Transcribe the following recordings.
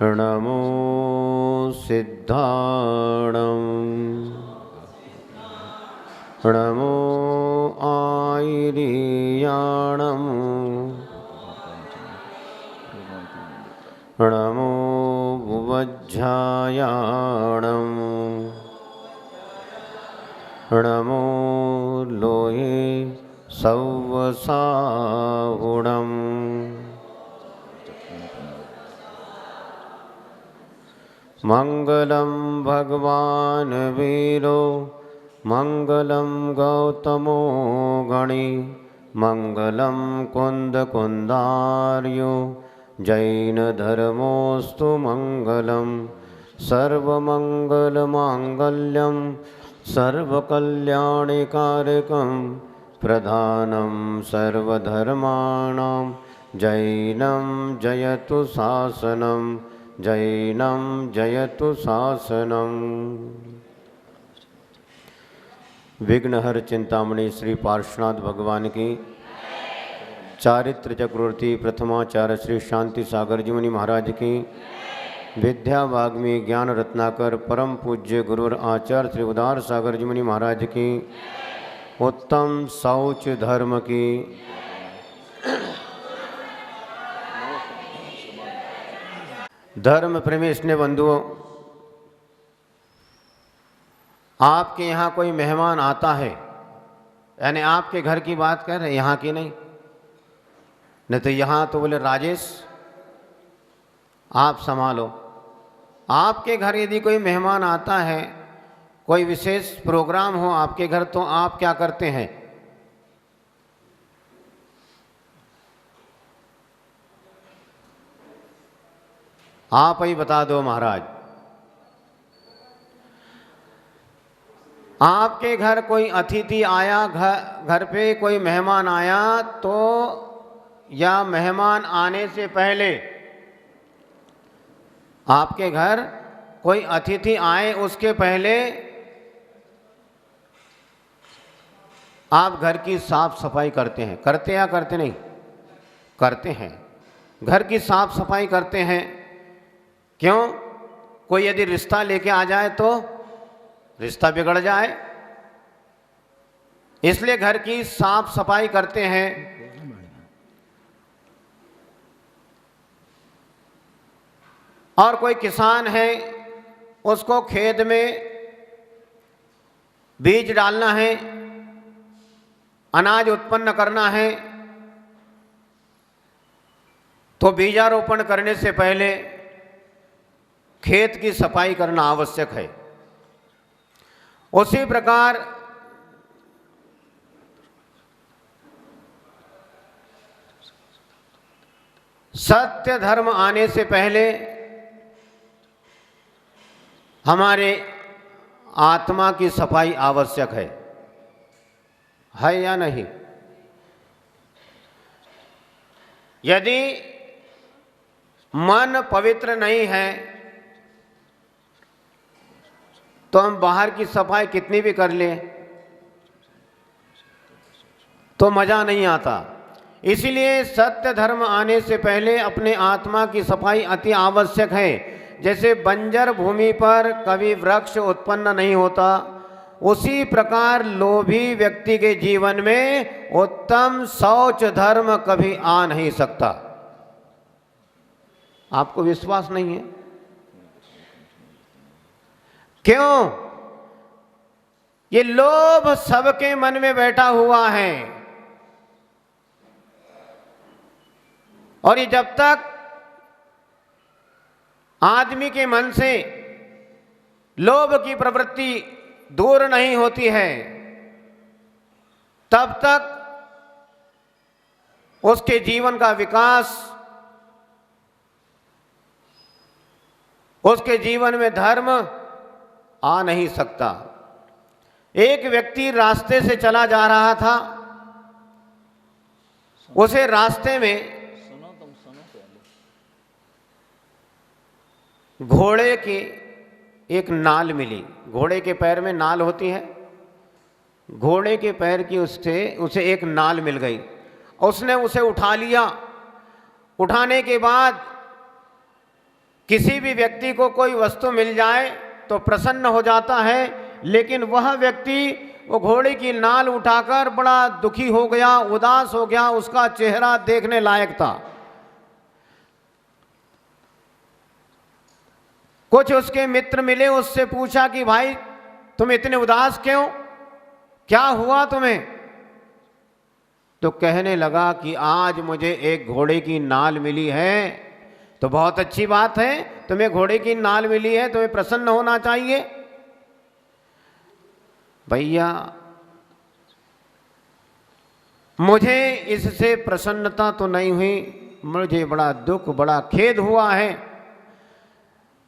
नमो सिद्धाणं नमो आयर्याणं नमो वज्रायाणं नमो लोहे सवसाहुणं मंगलं भगवान् वीरो मंगलं गौतमो गणी मंगलं कुन्दकुन्दार्यो जैनधर्मोऽस्तु मंगलं सर्वमङ्गलमाङ्गल्यं सर्वकल्याणिकारकं प्रधानं सर्वधर्माणां जैनं जयतु शासनं जैनं जयतु शासनम्। विघ्नहर चिंतामणि श्री पार्श्वनाथ भगवान की, चारित्र चक्रवर्ती प्रथमाचार्य श्री शांति सागर जी मुनि महाराज की, विद्या वाग्मी ज्ञान रत्नाकर परम पूज्य गुरुवर आचार्य श्री उदार सागर जी मुनि महाराज की, उत्तम शौच धर्म की, धर्म प्रेमी स्नेह बंधुओं, आपके यहाँ कोई मेहमान आता है, यानी आपके घर की बात कर रहे हैं, यहाँ की नहीं तो यहाँ तो बोले राजेश आप संभालो। आपके घर यदि कोई मेहमान आता है, कोई विशेष प्रोग्राम हो आपके घर, तो आप क्या करते हैं? आप ही बता दो महाराज। आपके घर कोई अतिथि आया, घर पे कोई मेहमान आया, तो या मेहमान आने से पहले आपके घर कोई अतिथि आए उसके पहले आप घर की साफ सफाई करते हैं? करते या करते नहीं? करते हैं। घर की साफ सफाई करते हैं। क्यों? कोई यदि रिश्ता लेके आ जाए तो रिश्ता बिगड़ जाए, इसलिए घर की साफ सफाई करते हैं। और कोई किसान है, उसको खेत में बीज डालना है, अनाज उत्पन्न करना है, तो बीजारोपण करने से पहले खेत की सफाई करना आवश्यक है। उसी प्रकार सत्य धर्म आने से पहले हमारे आत्मा की सफाई आवश्यक है या नहीं? यदि मन पवित्र नहीं है तो हम बाहर की सफाई कितनी भी कर लें तो मजा नहीं आता। इसीलिए सत्य धर्म आने से पहले अपने आत्मा की सफाई अति आवश्यक है। जैसे बंजर भूमि पर कभी वृक्ष उत्पन्न नहीं होता, उसी प्रकार लोभी व्यक्ति के जीवन में उत्तम शौच धर्म कभी आ नहीं सकता। आपको विश्वास नहीं है? क्यों? ये लोभ सबके मन में बैठा हुआ है, और ये जब तक आदमी के मन से लोभ की प्रवृत्ति दूर नहीं होती है, तब तक उसके जीवन का विकास, उसके जीवन में धर्म आ नहीं सकता। एक व्यक्ति रास्ते से चला जा रहा था, उसे रास्ते में घोड़े की एक नाल मिली। घोड़े के पैर में नाल होती है, घोड़े के पैर की उसे एक नाल मिल गई। उसने उसे उठा लिया। उठाने के बाद किसी भी व्यक्ति को कोई वस्तु मिल जाए तो प्रसन्न हो जाता है, लेकिन वह व्यक्ति वो घोड़े की नाल उठाकर बड़ा दुखी हो गया, उदास हो गया, उसका चेहरा देखने लायक था। कुछ उसके मित्र मिले, उससे पूछा कि भाई तुम इतने उदास क्यों, क्या हुआ तुम्हें? तो कहने लगा कि आज मुझे एक घोड़े की नाल मिली है। तो बहुत अच्छी बात है, तुम्हें घोड़े की नाल मिली है, तुम्हें प्रसन्न होना चाहिए। भैया मुझे इससे प्रसन्नता तो नहीं हुई, मुझे बड़ा दुख, बड़ा खेद हुआ है।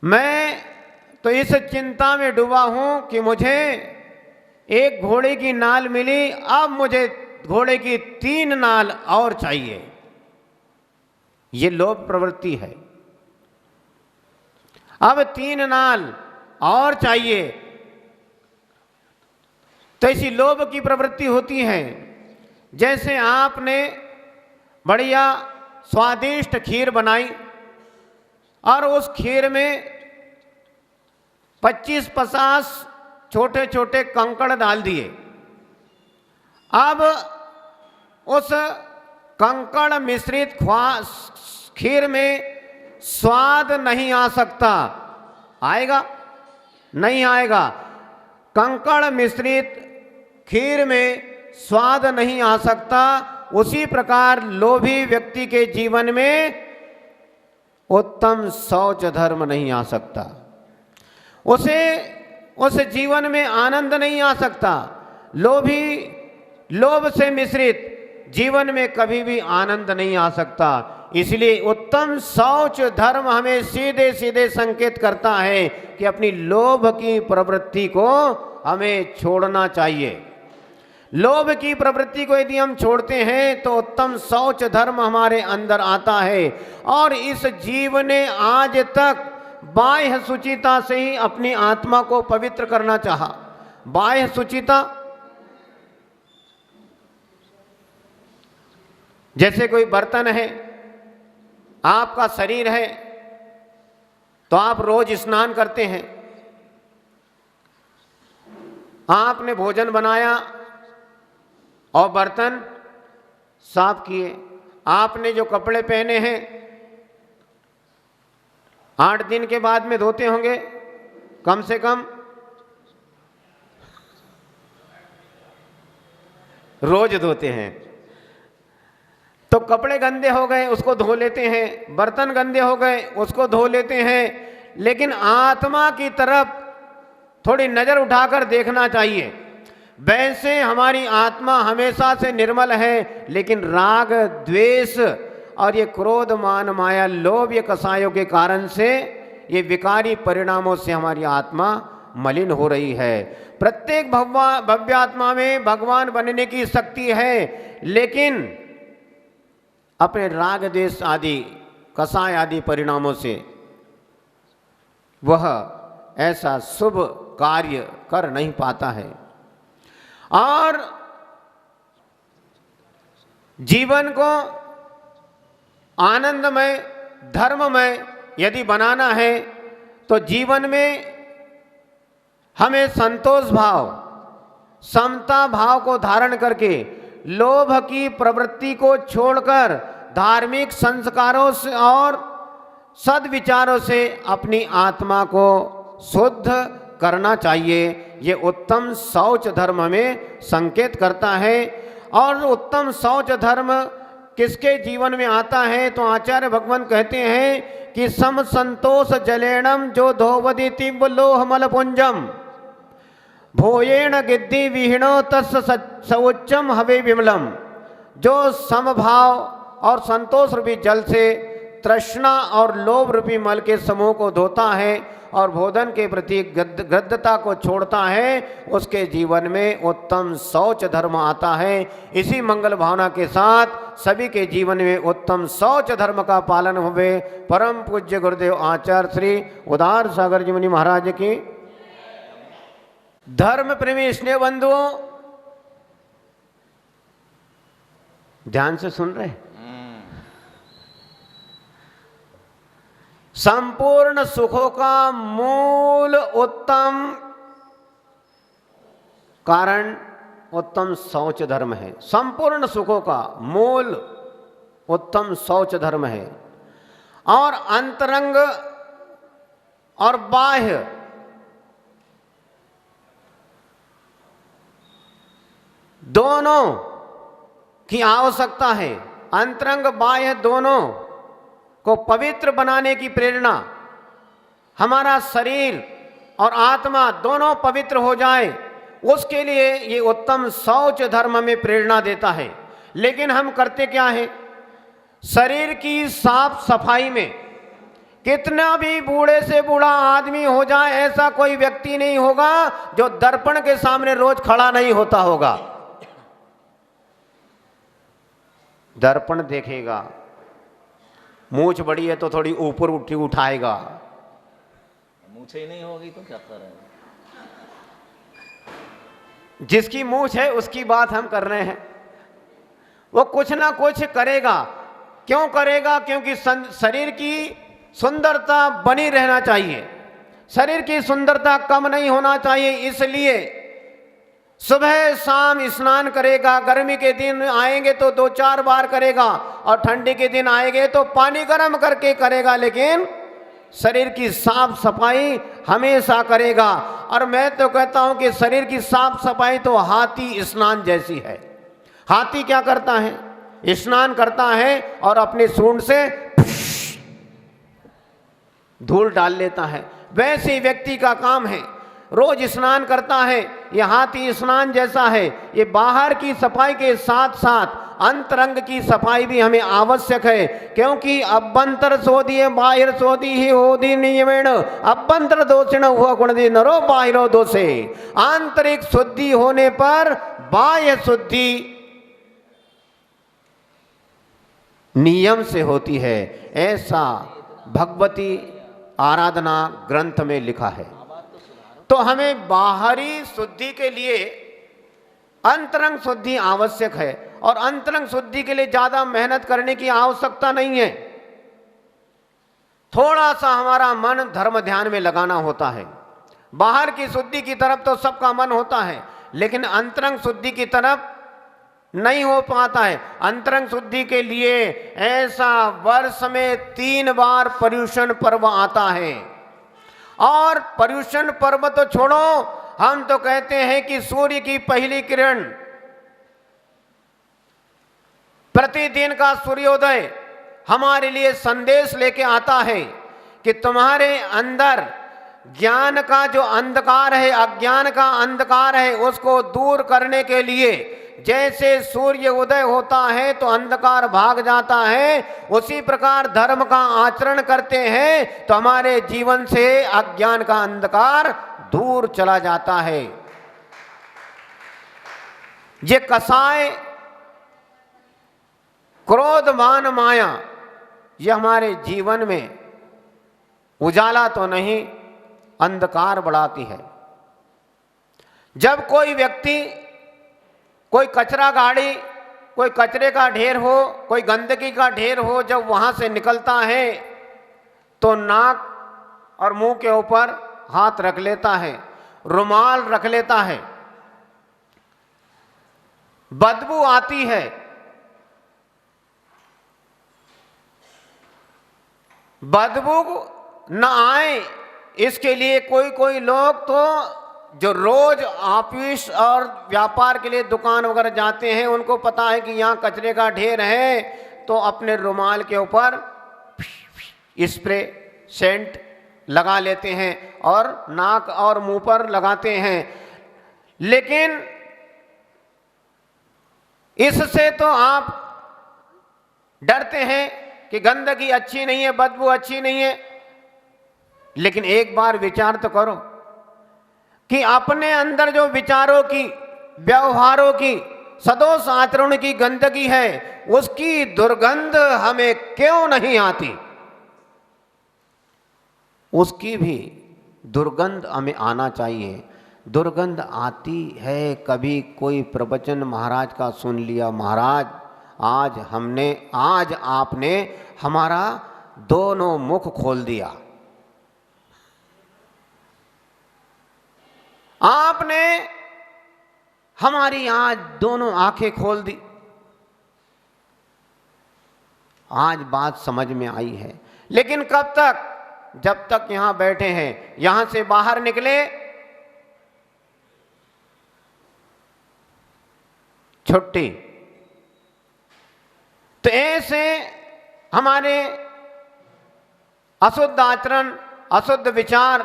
मैं तो इस चिंता में डूबा हूं कि मुझे एक घोड़े की नाल मिली, अब मुझे घोड़े की 3 नाल और चाहिए। ये लोभ प्रवृत्ति है। अब 3 नाल और चाहिए। तो ऐसी लोभ की प्रवृत्ति होती है। जैसे आपने बढ़िया स्वादिष्ट खीर बनाई और उस खीर में 25-50 छोटे छोटे कंकड़ डाल दिए। अब उस कंकड़ मिश्रित खीर में स्वाद नहीं आ सकता। आएगा? नहीं आएगा। कंकड़ मिश्रित खीर में स्वाद नहीं आ सकता। उसी प्रकार लोभी व्यक्ति के जीवन में उत्तम शौच धर्म नहीं आ सकता। उसे उस जीवन में आनंद नहीं आ सकता। लोभ से मिश्रित जीवन में कभी भी आनंद नहीं आ सकता। इसलिए उत्तम शौच धर्म हमें सीधे सीधे संकेत करता है कि अपनी लोभ की प्रवृत्ति को हमें छोड़ना चाहिए। लोभ की प्रवृत्ति को यदि हम छोड़ते हैं तो उत्तम शौच धर्म हमारे अंदर आता है। और इस जीव ने आज तक बाह्य शुचिता से ही अपनी आत्मा को पवित्र करना चाहा। बाह्य शुचिता, जैसे कोई बर्तन है, आपका शरीर है, तो आप रोज स्नान करते हैं। आपने भोजन बनाया और बर्तन साफ किए। आपने जो कपड़े पहने हैं 8 दिन के बाद में धोते होंगे, कम से कम रोज धोते हैं। तो कपड़े गंदे हो गए उसको धो लेते हैं, बर्तन गंदे हो गए उसको धो लेते हैं। लेकिन आत्मा की तरफ थोड़ी नजर उठाकर देखना चाहिए। वैसे हमारी आत्मा हमेशा से निर्मल है, लेकिन राग, द्वेष और ये क्रोध, मान, माया, लोभ, ये कसायों के कारण से, ये विकारी परिणामों से हमारी आत्मा मलिन हो रही है। प्रत्येक भव्यात्मा में भगवान बनने की शक्ति है, लेकिन अपने राग, द्वेष आदि कसाय आदि परिणामों से वह ऐसा शुभ कार्य कर नहीं पाता है। और जीवन को आनंदमय, धर्ममय यदि बनाना है तो जीवन में हमें संतोष भाव, समता भाव को धारण करके लोभ की प्रवृत्ति को छोड़कर धार्मिक संस्कारों से और सद्विचारों से अपनी आत्मा को शुद्ध करना चाहिए। ये उत्तम शौच धर्म में संकेत करता है। और उत्तम शौच धर्म किसके जीवन में आता है? तो आचार्य भगवान कहते हैं कि सम संतोष जलेणम जो धोवदी तीव्र लोह मल पुंजम भोयेण गिद्धि विहीणो तस् सवोच्चम हवे विमलम। जो समभाव और संतोष रूपी जल से तृष्णा और लोभ रूपी मल के समूह को धोता है और भोजन के प्रति गद्दता को छोड़ता है, उसके जीवन में उत्तम शौच धर्म आता है। इसी मंगल भावना के साथ सभी के जीवन में उत्तम शौच धर्म का पालन हुए। परम पूज्य गुरुदेव आचार्य श्री उदार सागर जी मुनि महाराज की। धर्म प्रेमी स्नेह बंधुओं, ध्यान से सुन रहे? संपूर्ण सुखों का मूल उत्तम कारण उत्तम शौच धर्म है। संपूर्ण सुखों का मूल उत्तम शौच धर्म है। और अंतरंग और बाह्य दोनों की आवश्यकता है। अंतरंग बाह्य दोनों को पवित्र बनाने की प्रेरणा, हमारा शरीर और आत्मा दोनों पवित्र हो जाए, उसके लिए ये उत्तम शौच धर्म में प्रेरणा देता है। लेकिन हम करते क्या है? शरीर की साफ सफाई में, कितना भी बूढ़े से बूढ़ा आदमी हो जाए, ऐसा कोई व्यक्ति नहीं होगा जो दर्पण के सामने रोज खड़ा नहीं होता होगा। दर्पण देखेगा, मूंछ बड़ी है तो थोड़ी ऊपर उठाएगा, मूंछ ही नहीं होगी तो क्या करेगा? जिसकी मूंछ है उसकी बात हम कर रहे हैं। वो कुछ ना कुछ करेगा। क्यों करेगा? क्योंकि शरीर की सुंदरता बनी रहना चाहिए, शरीर की सुंदरता कम नहीं होना चाहिए। इसलिए सुबह शाम स्नान करेगा। गर्मी के दिन आएंगे तो 2-4 बार करेगा, और ठंडी के दिन आएंगे तो पानी गर्म करके करेगा, लेकिन शरीर की साफ सफाई हमेशा करेगा। और मैं तो कहता हूं कि शरीर की साफ सफाई तो हाथी स्नान जैसी है। हाथी क्या करता है? स्नान करता है और अपने सूंड से धूल डाल लेता है। वैसे ही व्यक्ति का काम है, रोज स्नान करता है। ये हाथी स्नान जैसा है। ये बाहर की सफाई के साथ साथ अंतरंग की सफाई भी हमें आवश्यक है, क्योंकि अभ्यंतर शोधिए बाहिर शोधि ही होदि नियमेण अभ्यंतर दोषिण हुआ गुणदि नरो बाहिरो दोषे। आंतरिक शुद्धि होने पर बाह्य शुद्धि नियम से होती है, ऐसा भगवती आराधना ग्रंथ में लिखा है। तो हमें बाहरी शुद्धि के लिए अंतरंग शुद्धि आवश्यक है, और अंतरंग शुद्धि के लिए ज्यादा मेहनत करने की आवश्यकता नहीं है। थोड़ा सा हमारा मन धर्म ध्यान में लगाना होता है। बाहर की शुद्धि की तरफ तो सबका मन होता है, लेकिन अंतरंग शुद्धि की तरफ नहीं हो पाता है। अंतरंग शुद्धि के लिए ऐसा वर्ष में 3 बार पर्युषण पर्व आता है। और पर्युषण पर्व तो छोड़ो, हम तो कहते हैं कि सूर्य की पहली किरण, प्रतिदिन का सूर्योदय हमारे लिए संदेश लेके आता है कि तुम्हारे अंदर ज्ञान का जो अंधकार है, अज्ञान का अंधकार है, उसको दूर करने के लिए जैसे सूर्य उदय होता है तो अंधकार भाग जाता है, उसी प्रकार धर्म का आचरण करते हैं तो हमारे जीवन से अज्ञान का अंधकार दूर चला जाता है। ये कसाय क्रोध मान माया, ये हमारे जीवन में उजाला तो नहीं, अंधकार बढ़ाती है। जब कोई व्यक्ति, कोई कचरा गाड़ी, कोई कचरे का ढेर हो, कोई गंदगी का ढेर हो, जब वहां से निकलता है तो नाक और मुंह के ऊपर हाथ रख लेता है, रुमाल रख लेता है। बदबू आती है। बदबू न आए इसके लिए कोई कोई लोग तो जो रोज ऑफिस और व्यापार के लिए दुकान वगैरह जाते हैं, उनको पता है कि यहाँ कचरे का ढेर है, तो अपने रुमाल के ऊपर स्प्रे सेंट लगा लेते हैं और नाक और मुंह पर लगाते हैं। लेकिन इससे तो आप डरते हैं कि गंदगी अच्छी नहीं है, बदबू अच्छी नहीं है। लेकिन एक बार विचार तो करो कि अपने अंदर जो विचारों की, व्यवहारों की, सदोष आचरण की गंदगी है, उसकी दुर्गंध हमें क्यों नहीं आती? उसकी भी दुर्गंध हमें आना चाहिए। दुर्गंध आती है। कभी कोई प्रवचन महाराज का सुन लिया, महाराज आज आपने हमारा दोनों मुख खोल दिया, आपने हमारी आज दोनों आंखें खोल दी। आज बात समझ में आई है, लेकिन कब तक? जब तक यहां बैठे हैं। यहां से बाहर निकले, छुट्टी। तो ऐसे हमारे अशुद्ध आचरण, अशुद्ध विचार,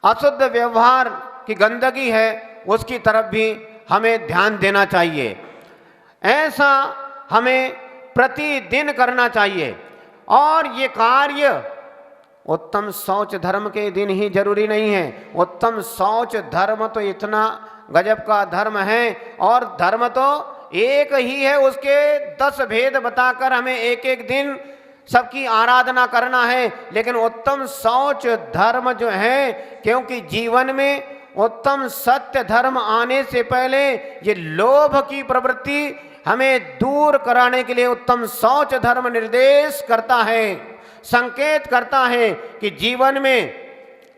अशुद्ध व्यवहार की गंदगी है, उसकी तरफ भी हमें ध्यान देना चाहिए। ऐसा हमें प्रतिदिन करना चाहिए। और ये कार्य उत्तम शौच धर्म के दिन ही जरूरी नहीं है। उत्तम शौच धर्म तो इतना गजब का धर्म है, और धर्म तो एक ही है, उसके 10 भेद बताकर हमें एक एक दिन सबकी आराधना करना है। लेकिन उत्तम शौच धर्म जो है, क्योंकि जीवन में उत्तम सत्य धर्म आने से पहले ये लोभ की प्रवृत्ति हमें दूर कराने के लिए उत्तम शौच धर्म निर्देश करता है, संकेत करता है कि जीवन में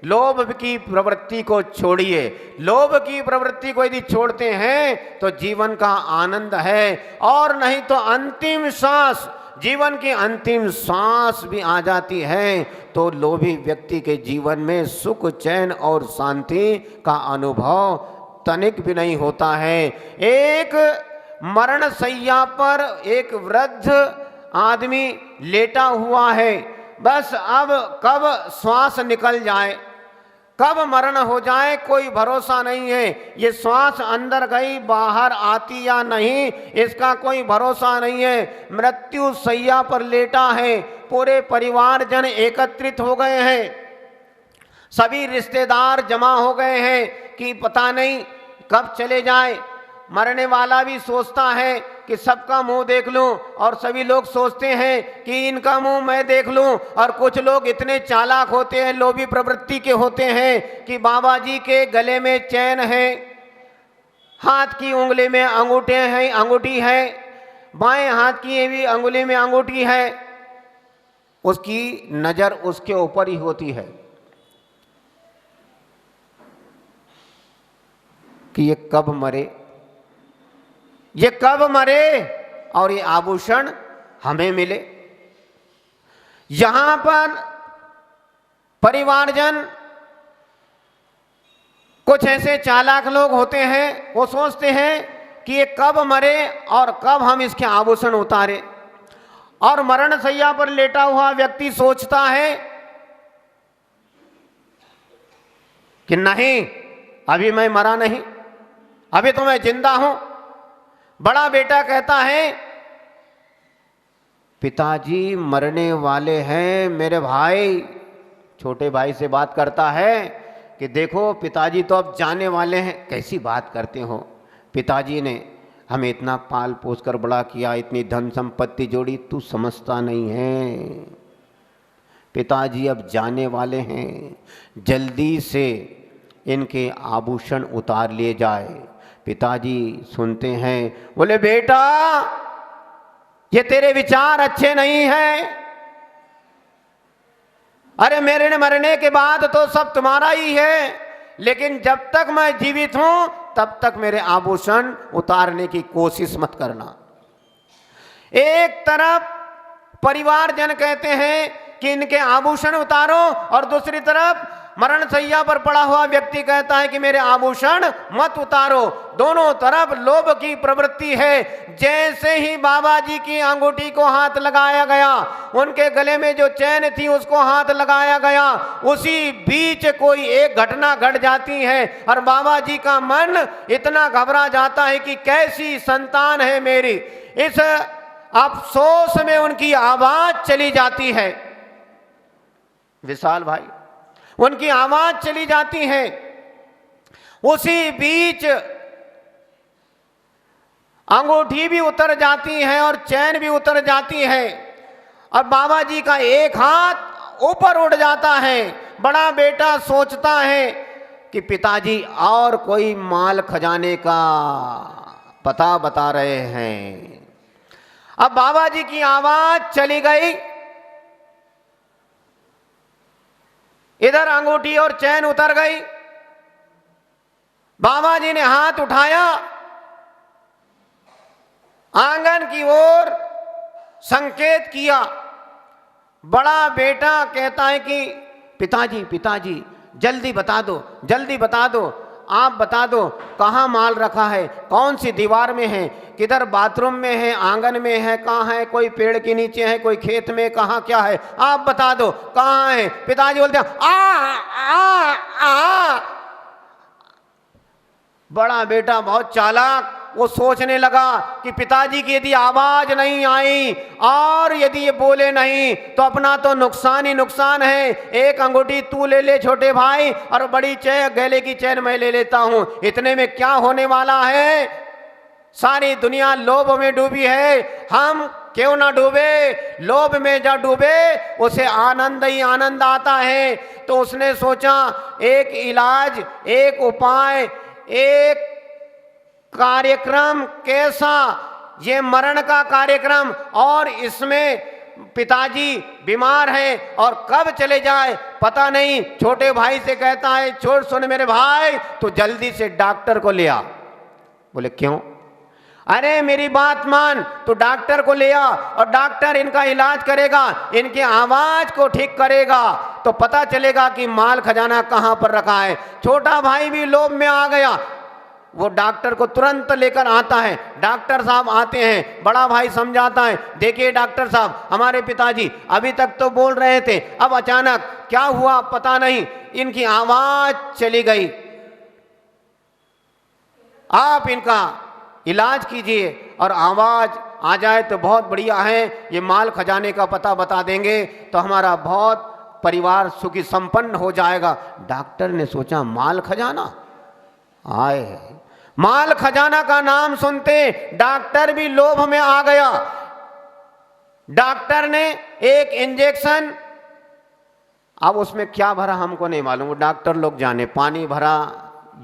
लोभ की प्रवृत्ति को छोड़िए। लोभ की प्रवृत्ति को यदि छोड़ते हैं तो जीवन का आनंद है, और नहीं तो अंतिम सांस, जीवन की अंतिम सांस भी आ जाती है तो लोभी व्यक्ति के जीवन में सुख, चैन और शांति का अनुभव तनिक भी नहीं होता है। एक मरण शैया पर एक वृद्ध आदमी लेटा हुआ है, बस अब कब श्वास निकल जाए, कब मरण हो जाए, कोई भरोसा नहीं है। ये श्वास अंदर गई, बाहर आती या नहीं, इसका कोई भरोसा नहीं है। मृत्यु शैया पर लेटा है, पूरे परिवारजन एकत्रित हो गए हैं, सभी रिश्तेदार जमा हो गए हैं कि पता नहीं कब चले जाए। मरने वाला भी सोचता है कि सबका मुंह देख लूं, और सभी लोग सोचते हैं कि इनका मुंह मैं देख लूं। और कुछ लोग इतने चालाक होते हैं, लोभी प्रवृत्ति के होते हैं कि बाबा जी के गले में चैन है, हाथ की उंगली में अंगूठी है, बाएं हाथ की भी अंगुली में अंगूठी है, उसकी नजर उसके ऊपर ही होती है कि ये कब मरे, ये कब मरे और ये आभूषण हमें मिले। यहां पर परिवारजन कुछ ऐसे चालाक लोग होते हैं, वो सोचते हैं कि ये कब मरे और कब हम इसके आभूषण उतारे। और मरण शैया पर लेटा हुआ व्यक्ति सोचता है कि नहीं, अभी मैं मरा नहीं, अभी तो मैं जिंदा हूं। बड़ा बेटा कहता है पिताजी मरने वाले हैं मेरे भाई। छोटे भाई से बात करता है कि देखो पिताजी तो अब जाने वाले हैं। कैसी बात करते हो, पिताजी ने हमें इतना पाल पोस कर बड़ा किया, इतनी धन संपत्ति जोड़ी, तू समझता नहीं है, पिताजी अब जाने वाले हैं, जल्दी से इनके आभूषण उतार लिए जाए। पिताजी सुनते हैं, बोले बेटा ये तेरे विचार अच्छे नहीं हैं। अरे मेरे मरने के बाद तो सब तुम्हारा ही है, लेकिन जब तक मैं जीवित हूं तब तक मेरे आभूषण उतारने की कोशिश मत करना। एक तरफ परिवारजन कहते हैं कि इनके आभूषण उतारो, और दूसरी तरफ मरण शैया पर पड़ा हुआ व्यक्ति कहता है कि मेरे आभूषण मत उतारो। दोनों तरफ लोभ की प्रवृत्ति है। जैसे ही बाबा जी की अंगूठी को हाथ लगाया गया, उनके गले में जो चैन थी उसको हाथ लगाया गया, उसी बीच कोई एक घटना घट जाती है और बाबा जी का मन इतना घबरा जाता है कि कैसी संतान है मेरी। इस अफसोस में उनकी आवाज चली जाती है। विशाल भाई, उनकी आवाज चली जाती है। उसी बीच अंगूठी भी उतर जाती है और चैन भी उतर जाती है, और बाबा जी का एक हाथ ऊपर उड़ जाता है। बड़ा बेटा सोचता है कि पिताजी और कोई माल खजाने का पता बता रहे हैं। अब बाबा जी की आवाज चली गई, इधर अंगूठी और चैन उतर गई। बाबा जी ने हाथ उठाया, आंगन की ओर संकेत किया। बड़ा बेटा कहता है कि पिताजी पिताजी जल्दी बता दो, जल्दी बता दो, आप बता दो कहाँ माल रखा है, कौन सी दीवार में है, किधर बाथरूम में है, आंगन में है, कहाँ है, कोई पेड़ के नीचे है, कोई खेत में, कहाँ क्या है, आप बता दो कहाँ है। पिताजी बोलते हैं आ आ। बड़ा बेटा बहुत चालाक, वो सोचने लगा कि पिताजी की यदि आवाज नहीं आई और यदि ये बोले नहीं तो अपना तो नुकसान ही नुकसान है। एक अंगूठी तू ले ले छोटे भाई, और बड़ी गले की चैन मैं ले लेता हूं, इतने में क्या होने वाला है। सारी दुनिया लोभ में डूबी है, हम क्यों ना डूबे। लोभ में जब डूबे उसे आनंद ही आनंद आता है। तो उसने सोचा एक इलाज, एक उपाय, एक कार्यक्रम, कैसा ये मरण का कार्यक्रम, और इसमें पिताजी बीमार हैं और कब चले जाए पता नहीं। छोटे भाई से कहता है छोड़ सुन मेरे भाई, तो जल्दी से डॉक्टर को ले आ। बोले क्यों? अरे मेरी बात मान, तो डॉक्टर को ले आ और डॉक्टर इनका इलाज करेगा, इनकी आवाज को ठीक करेगा, तो पता चलेगा कि माल खजाना कहां पर रखा है। छोटा भाई भी लोभ में आ गया, वो डॉक्टर को तुरंत लेकर आता है। डॉक्टर साहब आते हैं, बड़ा भाई समझाता है देखिए डॉक्टर साहब, हमारे पिताजी अभी तक तो बोल रहे थे, अब अचानक क्या हुआ पता नहीं, इनकी आवाज चली गई, आप इनका इलाज कीजिए और आवाज आ जाए तो बहुत बढ़िया है, ये माल खजाने का पता बता देंगे तो हमारा बहुत परिवार सुखी संपन्न हो जाएगा। डॉक्टर ने सोचा माल खजाना, आए माल खजाना का नाम सुनते डॉक्टर भी लोभ में आ गया। डॉक्टर ने एक इंजेक्शन, अब उसमें क्या भरा हमको नहीं मालूम, वो डॉक्टर लोग जाने, पानी भरा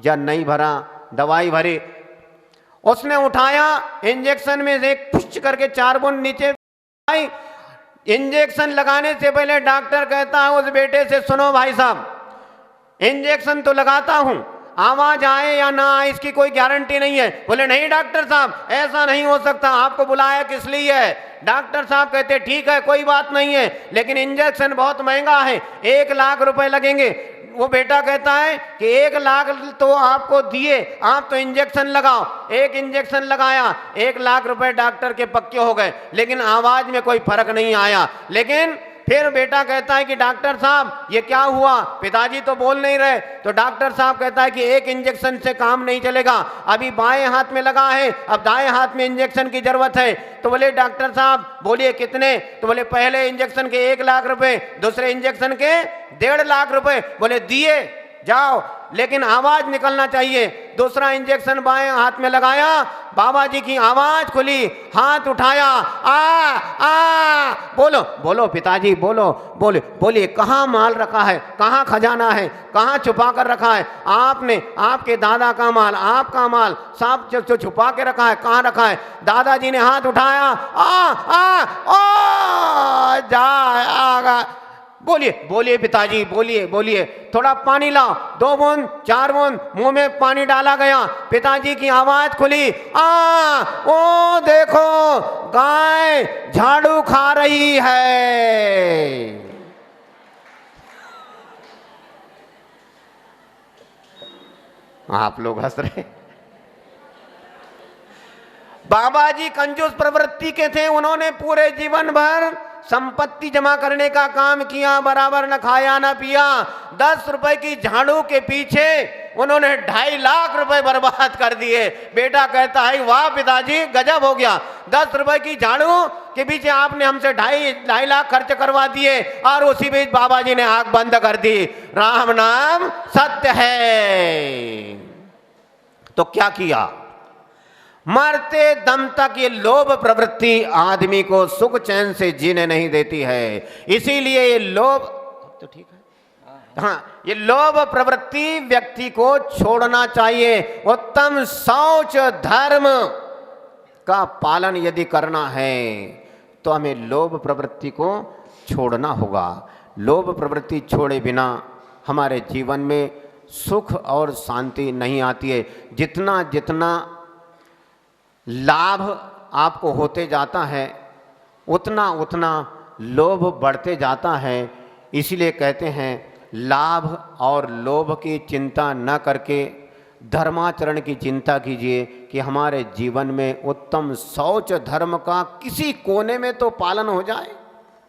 या नहीं भरा, दवाई भरी, उसने उठाया इंजेक्शन में से एक पुश करके 4 बूंद नीचे आई। इंजेक्शन लगाने से पहले डॉक्टर कहता है उस बेटे से सुनो भाई साहब, इंजेक्शन तो लगाता हूं, आवाज आए या ना आए इसकी कोई गारंटी नहीं है। बोले नहीं डॉक्टर साहब ऐसा नहीं हो सकता, आपको बुलाया किस लिए है। डॉक्टर साहब कहते ठीक है कोई बात नहीं है, लेकिन इंजेक्शन बहुत महंगा है, 1 लाख रुपए लगेंगे। वो बेटा कहता है कि 1 लाख तो आपको दिए, आप तो इंजेक्शन लगाओ। एक इंजेक्शन लगाया, 1 लाख रुपए डॉक्टर के पक्के हो गए, लेकिन आवाज में कोई फर्क नहीं आया। लेकिन फिर बेटा कहता है कि डॉक्टर साहब ये क्या हुआ, पिताजी तो बोल नहीं रहे। तो डॉक्टर साहब कहता है कि एक इंजेक्शन से काम नहीं चलेगा, अभी बाएं हाथ में लगा है, अब दाएं हाथ में इंजेक्शन की जरूरत है। तो बोले डॉक्टर साहब बोलिए कितने, तो बोले पहले इंजेक्शन के 1 लाख रुपए, दूसरे इंजेक्शन के 1.5 लाख रुपए। बोले दिए जाओ, लेकिन आवाज निकलना चाहिए। दूसरा इंजेक्शन बाएं हाथ में लगाया, बाबा जी की आवाज खुली, हाथ उठाया, आ बोलो बोलो पिताजी बोलो, बोले बोलिए कहाँ माल रखा है, कहाँ खजाना है, कहाँ छुपा कर रखा है। आपने आपके दादा का माल, आपका माल सब जो छुपा के रखा है, कहाँ रखा है। दादाजी ने हाथ उठाया, जा आगा, बोलिए बोलिए पिताजी बोलिए बोलिए, थोड़ा पानी लाओ, 2 बूंद 4 बूंद मुंह में पानी डाला गया, पिताजी की आवाज खुली, ओ देखो गाय झाड़ू खा रही है। आप लोग हंस रहे। बाबा जी कंजूस प्रवृत्ति के थे, उन्होंने पूरे जीवन भर संपत्ति जमा करने का काम किया, बराबर न खाया न पिया। 10 रुपए की झाड़ू के पीछे उन्होंने 2.5 लाख रुपए बर्बाद कर दिए। बेटा कहता है वाह पिताजी गजब हो गया, 10 रुपए की झाड़ू के पीछे आपने हमसे 2.5 लाख खर्च करवा दिए, और उसी बीच बाबा जी ने आंख बंद कर दी। राम नाम सत्य है। तो क्या किया, मरते दम तक ये लोभ प्रवृत्ति आदमी को सुख चैन से जीने नहीं देती है। इसीलिए ये लोभ, तो ठीक है, हाँ, ये लोभ प्रवृत्ति व्यक्ति को छोड़ना चाहिए। उत्तम शौच धर्म का पालन यदि करना है तो हमें लोभ प्रवृत्ति को छोड़ना होगा। लोभ प्रवृत्ति छोड़े बिना हमारे जीवन में सुख और शांति नहीं आती है। जितना जितना लाभ आपको होते जाता है उतना उतना लोभ बढ़ते जाता है। इसीलिए कहते हैं लाभ और लोभ की चिंता न करके धर्माचरण की चिंता कीजिए कि हमारे जीवन में उत्तम शौच धर्म का किसी कोने में तो पालन हो जाए।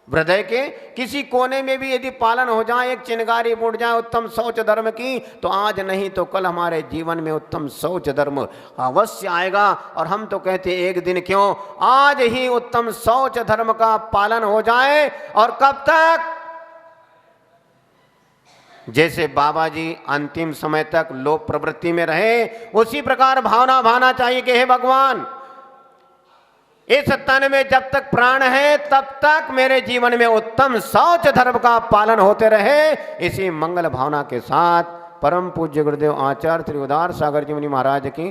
हृदय के किसी कोने में भी यदि पालन हो जाए, एक चिनगारी उड़ जाए उत्तम शौच धर्म की, तो आज नहीं तो कल हमारे जीवन में उत्तम शौच धर्म अवश्य आएगा। और हम तो कहते एक दिन क्यों, आज ही उत्तम शौच धर्म का पालन हो जाए। और कब तक? जैसे बाबा जी अंतिम समय तक लोभ प्रवृत्ति में रहे, उसी प्रकार भावना भाना चाहिए कि हे भगवान, इस तन में जब तक प्राण है तब तक मेरे जीवन में उत्तम शौच धर्म का पालन होते रहे। इसी मंगल भावना के साथ परम पूज्य गुरुदेव आचार्य श्री उदार सागर जी मुनि महाराज की